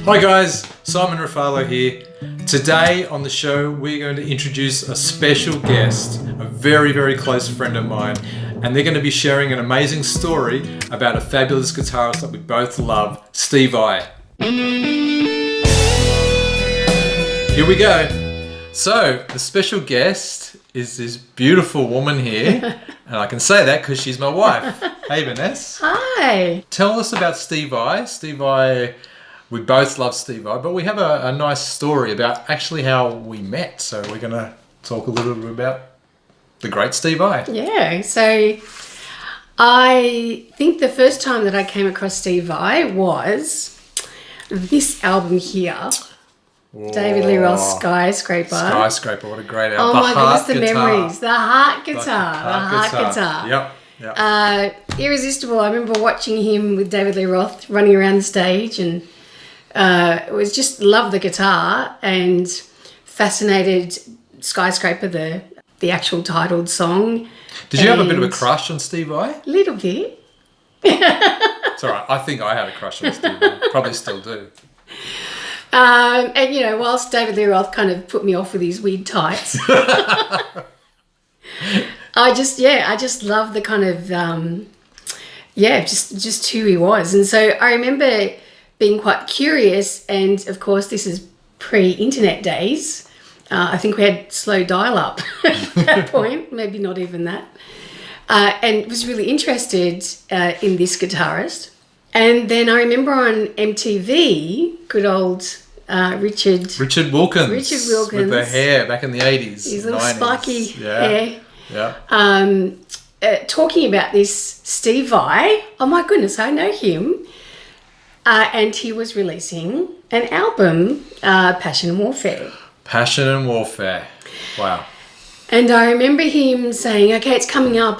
Hi guys, Simon Ruffalo here. Today on the show we're going to introduce a special guest, a very, very close friend of mine, and they're going to be sharing an amazing story about a fabulous guitarist that we both love, Steve Vai. Here we go. So, the special guest is this beautiful woman here, and I can say that because she's my wife. Hey Vanessa. Hi. Tell us about Steve Vai. Steve Vai, we both love Steve Vai, but we have a nice story about actually how we met. So we're going to talk a little bit about the great Steve Vai. Yeah, so I think the first time that I came across Steve Vai was this album here. Whoa. David Lee Roth's Skyscraper. Skyscraper, what a great album. Oh my goodness, the guitar. memories. The heart guitar. Yep. Irresistible. I remember watching him with David Lee Roth running around the stage, and it was just love the guitar and fascinated Skyscraper, the actual titled song. Did you have a bit of a crush on Steve Vai? A little bit. It's all right. I think I had a crush on Steve Vai. Probably still do. And, you know, whilst David Lee Roth kind of put me off with his weird tights, I just love the kind of, just who he was. And so I remember being quite curious, and of course this is pre-internet days. I think we had slow dial-up at that point, maybe not even that. And was really interested in this guitarist. And then I remember on MTV, good old Richard Wilkins. With the hair back in the 80s. His little 90s. spiky hair. Yeah. Talking about this Steve Vai. Oh my goodness, I know him. And he was releasing an album, Passion and Warfare. Passion and Warfare. Wow. And I remember him saying, okay, it's coming up.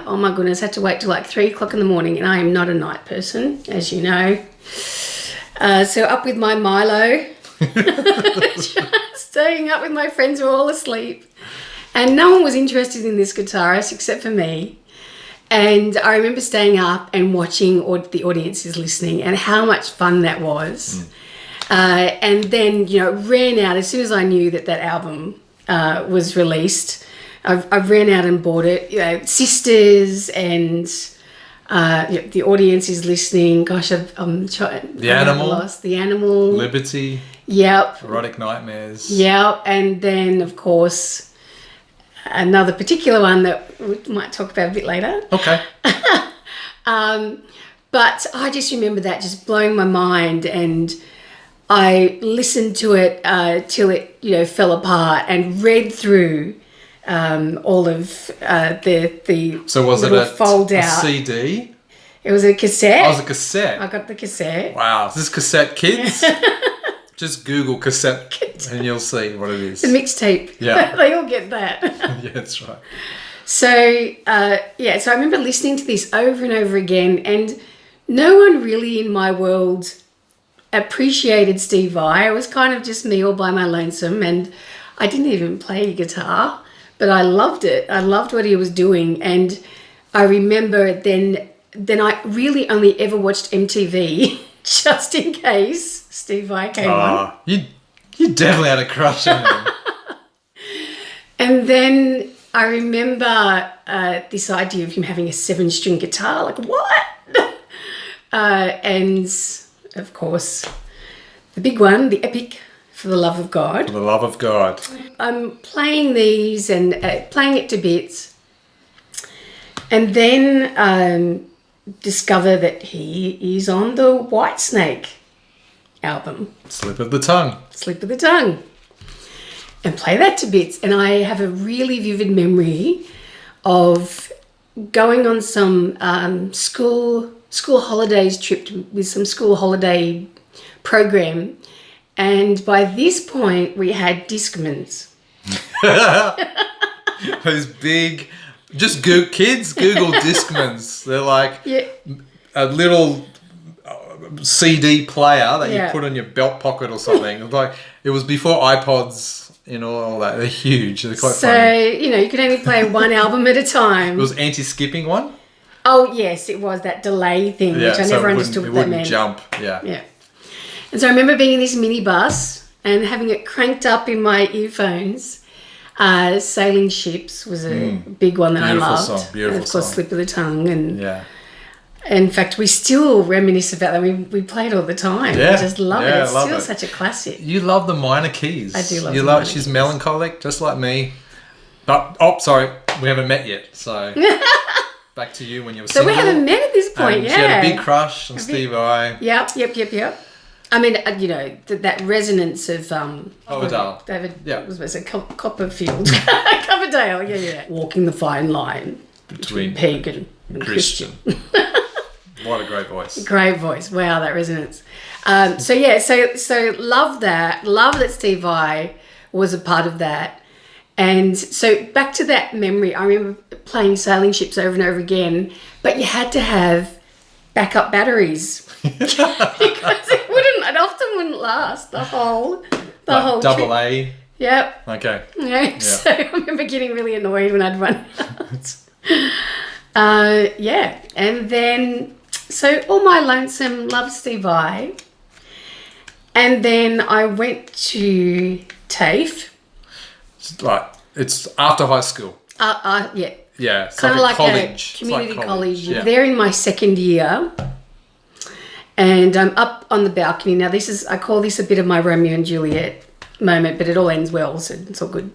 Oh my goodness, I had to wait till like 3 o'clock in the morning, and I am not a night person, as you know. So up with my Milo, staying up with my friends who were all asleep. And no one was interested in this guitarist except for me. And I remember staying up and watching the audiences listening, and how much fun that was. And then, you know, ran out as soon as I knew that album was released. I ran out and bought it. You know, sisters and the audience is listening. Gosh, I'm trying. The Animal. Lost the Animal. Liberty. Yep. Erotic Nightmares. Yep. And then, of course, another particular one that we might talk about a bit later. Okay. But I just remember that just blowing my mind, and I listened to it till it, you know, fell apart, and read through all of the So was it a CD? It was a cassette. Oh, it was a cassette. I got the cassette. Wow. Is this cassette kids? Just Google cassette and you'll see what it is. The mixtape. Yeah. They all get that. Yeah, that's right. So, so I remember listening to this over and over again, and no one really in my world appreciated Steve Vai. It was kind of just me all by my lonesome, and I didn't even play guitar, but I loved it. I loved what he was doing, and I remember then I really only ever watched MTV just in case Steve Vai came on. You definitely had a crush on him. And then I remember this idea of him having a 7-string guitar. Like, what? And of course, the big one, the epic, For the Love of God. For the Love of God. I'm playing these and playing it to bits, and then discover that he is on the Whitesnake album. Slip of the tongue. And play that to bits. And I have a really vivid memory of going on some school holidays trip with some school holiday program, and by this point we had Discmans. Those big, just kids Google Discmans. They're like a little CD player that you put in your belt pocket or something. Like, it was before iPods. You know, all that. They're huge. They're quite funny. So, you know, you could only play one album at a time. It was anti-skipping one? Oh, yes, it was that delay thing, which I never understood what that meant. It wouldn't jump, yeah. Yeah. And so I remember being in this minibus and having it cranked up in my earphones. Sailing Ships was a big one that I loved. Beautiful and of course, song. Slip of the Tongue. And Yeah. in fact, we still reminisce about that. We play it all the time. Yeah. I just love it. It's love still it. such a classic. You love the minor keys. I do love you the love. minor She's keys. melancholic, just like me. But sorry, we haven't met yet. So back to you when you were So single. we haven't met at this point, and yeah. She had a big crush on Steve Vai. Yep. I mean, that resonance of Coverdale. David, Yeah. was it Copperfield? Coverdale, yeah. Walking the fine line between pagan and Christian. What a great voice. Great voice. Wow, that resonance. So love that. Love that Steve Vai was a part of that. And so back to that memory, I remember playing Sailing Ships over and over again, but you had to have backup batteries because it often wouldn't last the whole Double trip. A. Yep. Okay. Yeah. So I remember getting really annoyed when I'd run out. And then so all my lonesome loved Steve Vai, and then I went to TAFE. It's after high school. Yeah. Yeah, it's Kind of like college. a community It's like college. Yeah. There in my second year, and I'm up on the balcony. Now I call this a bit of my Romeo and Juliet moment, but it all ends well, so it's all good.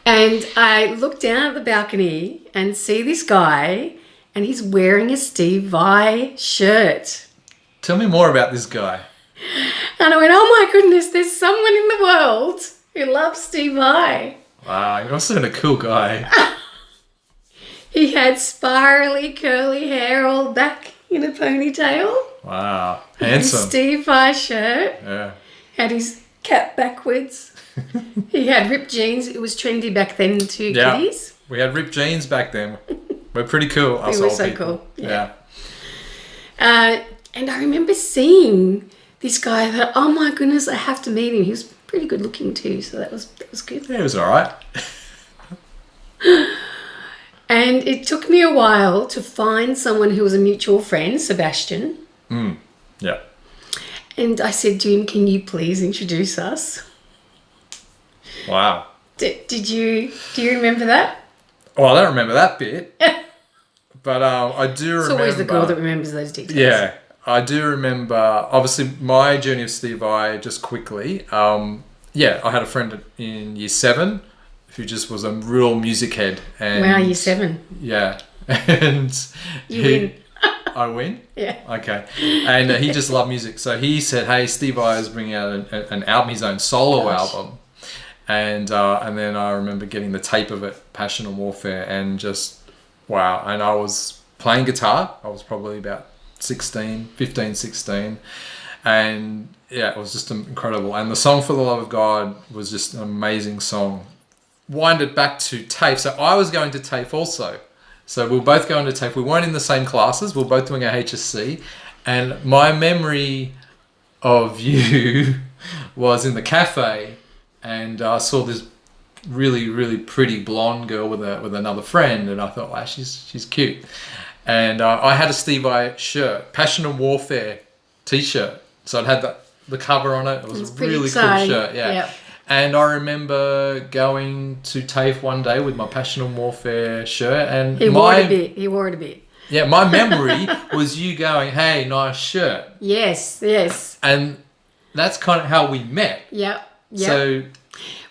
And I look down at the balcony and see this guy, and he's wearing a Steve Vai shirt. Tell me more about this guy. And I went, oh my goodness, there's someone in the world who loves Steve Vai. Wow, you're also a cool guy. He had spirally curly hair all back in a ponytail. Wow, His handsome. Steve Vai shirt. Yeah. Had his cap backwards. He had ripped jeans. It was trendy back then too, Yeah. kiddies. We had ripped jeans back then. We're pretty cool. Us were old so people. cool, Yeah. And I remember seeing this guy. I thought, oh my goodness, I have to meet him. He was pretty good looking too, so that was good. Yeah, it was all right. And it took me a while to find someone who was a mutual friend, Sebastian. Yeah. And I said to him, can you please introduce us? Wow. Do you remember that? Well, I don't remember that bit. But I do remember... It's always the girl that remembers those details. Yeah. I do remember, obviously, my journey of Steve Vai, just quickly. I had a friend in year 7 who just was a real music head. And Wow, year 7. Yeah. And You win. I win? Yeah. Okay. And he just loved music. So he said, hey, Steve Vai is bringing out an album, his own solo album. And then I remember getting the tape of it, Passion and Warfare, and just, wow. And I was playing guitar. I was probably about 15, 16. And yeah, it was just incredible. And the song For the Love of God was just an amazing song. Wind it back to TAFE. So I was going to TAFE also. So we were both going to TAFE. We weren't in the same classes. We were both doing our HSC. And my memory of you was in the cafe, and I saw this really, really pretty blonde girl with another friend, and I thought, wow, she's cute. And I had a Steve Vai shirt, Passion and Warfare t-shirt. So it had the cover on it. It was a really exciting. cool shirt. Yeah. Yep. And I remember going to TAFE one day with my Passion and Warfare shirt, and He wore it a bit. Yeah, my memory was you going, hey, nice shirt. Yes. And that's kind of how we met. Yep. So,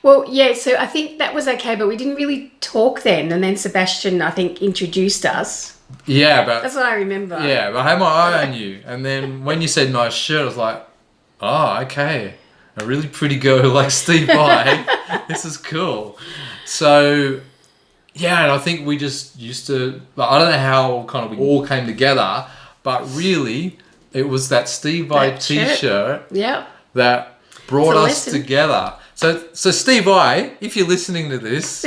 well, yeah, so I think that was okay, but we didn't really talk then. And then Sebastian, I think, introduced us. yeah, but That's what I remember. yeah, but I had my eye on you. And then when you said nice shirt, I was like, oh, okay. A really pretty girl like Steve Vai. This is cool. So, yeah, and I think we just used to, I don't know how kind of we all came together, but really it was that Steve Vai That shirt. t-shirt Yep. that brought us lesson. together. So Steve Vai, if you're listening to this,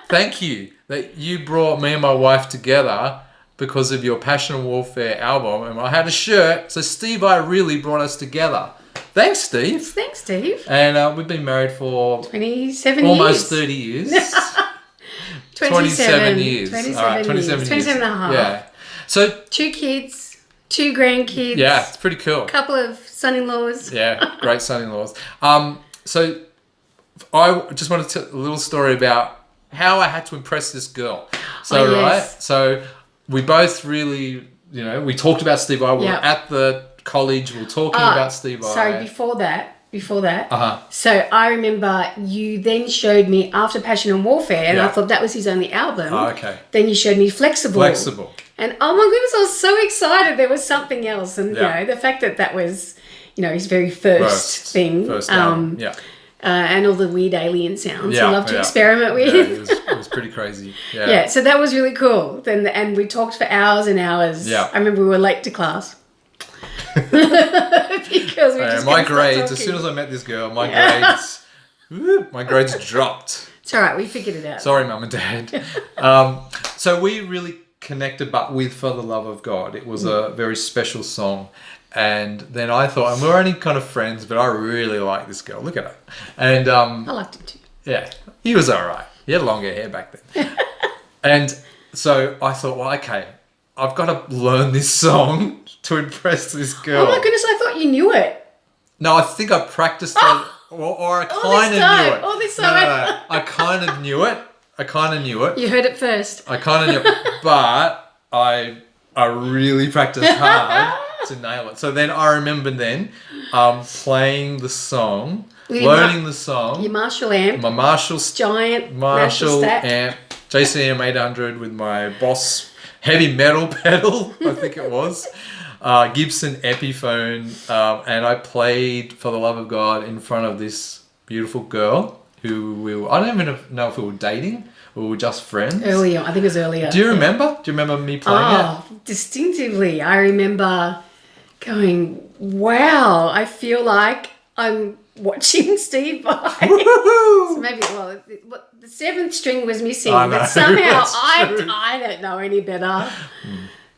thank you that you brought me and my wife together because of your Passion and Warfare album. And I had a shirt, so Steve Vai really brought us together. Thanks, Steve. Thanks, Steve. And we've been married for 27 almost years. 30 years. 27 years. 27 All right, 27 years. 27 and a half. Yeah. So 2 kids. 2 grandkids. Yeah, it's pretty cool. Couple of son-in-laws. Yeah, great son-in-laws. So I just wanted to tell a little story about how I had to impress this girl. So, right? So we both really, we talked about Steve Vai. We were at the college. We were talking about Steve Vai. Sorry, before that. So I remember you then showed me After Passion and Warfare, and I thought that was his only album. Oh, okay. Then you showed me Flexible. And oh my goodness, I was so excited. There was something else. And, the fact that was, his very first thing. First album, and all the weird alien sounds he loved to experiment with. Yeah, it was pretty crazy. Yeah, so that was really cool. And we talked for hours and hours. Yeah. I remember we were late to class. Because we just my grades, as soon as I met this girl, my grades dropped. It's all right, we figured it out. Sorry, Mum and Dad. So we really connected, but with For the Love of God. It was a very special song. And then I thought, and we're only kind of friends, but I really like this girl. Look at her. And I liked him too. Yeah, he was all right. He had longer hair back then. And so I thought, well, okay, I've got to learn this song to impress this girl. Oh my goodness, I thought you knew it. No, I think I practiced it, or I kind of knew it. All this time. No, I kind of knew it. You heard it first. I kind of knew it, but I really practiced hard to nail it. So then I remember playing the song, learning the song. Your Marshall amp. My Marshall giant Marshall stack. amp, JCM 800 with my Boss heavy metal pedal, I think it was. Gibson Epiphone, and I played For the Love of God in front of this beautiful girl who I don't even know if we were dating or we were just friends. Earlier, I think it was earlier. Do you remember? Do you remember me playing it? Distinctively. I remember going, wow, I feel like I'm watching Steve Vai. So maybe, the 7th string was missing, but somehow I don't know any better.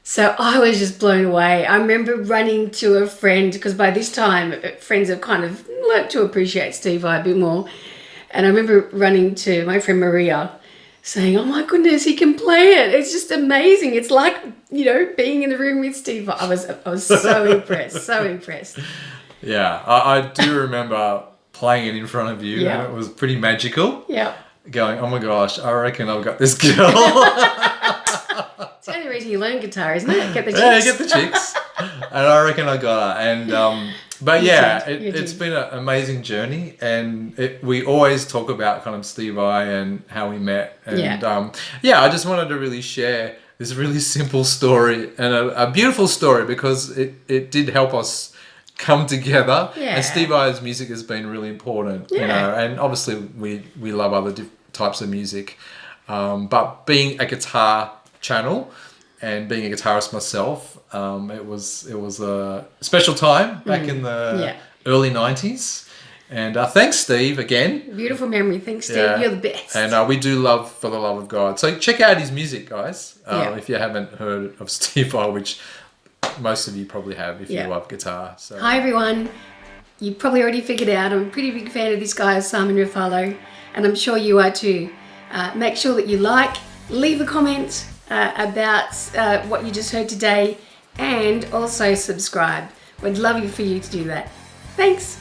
So I was just blown away. I remember running to a friend, because by this time friends have kind of learnt to appreciate Steve Vai a bit more. And I remember running to my friend Maria saying, oh my goodness, he can play it. It's just amazing. It's like, being in the room with Steve Vai. I was so impressed, Yeah, I do remember playing it in front of you, and it was pretty magical. Yeah. Going, oh my gosh, I reckon I've got this girl. It's the only reason you learn guitar, isn't it? Get the chicks. Yeah, get the chicks. And I reckon I got her. And but yeah, it's been an amazing journey, and we always talk about kind of Steve Vai and how we met. And I just wanted to really share this really simple story and a beautiful story, because it did help us come together. Yeah. And Steve Vai's music has been really important, and obviously we love other types of music. But being a guitar channel and being a guitarist myself, it was a special time back in the early 90s. And thanks, Steve, again. Beautiful memory. Thanks, Steve. Yeah. You're the best. And we do love For the Love of God. So check out his music, guys, if you haven't heard of Steve Vai, which most of you probably have if you love guitar. So. Hi, everyone. You probably already figured out I'm a pretty big fan of this guy, Simon Ruffalo, and I'm sure you are too. Make sure that you leave a comment about what you just heard today, and also subscribe. We'd love for you to do that. Thanks.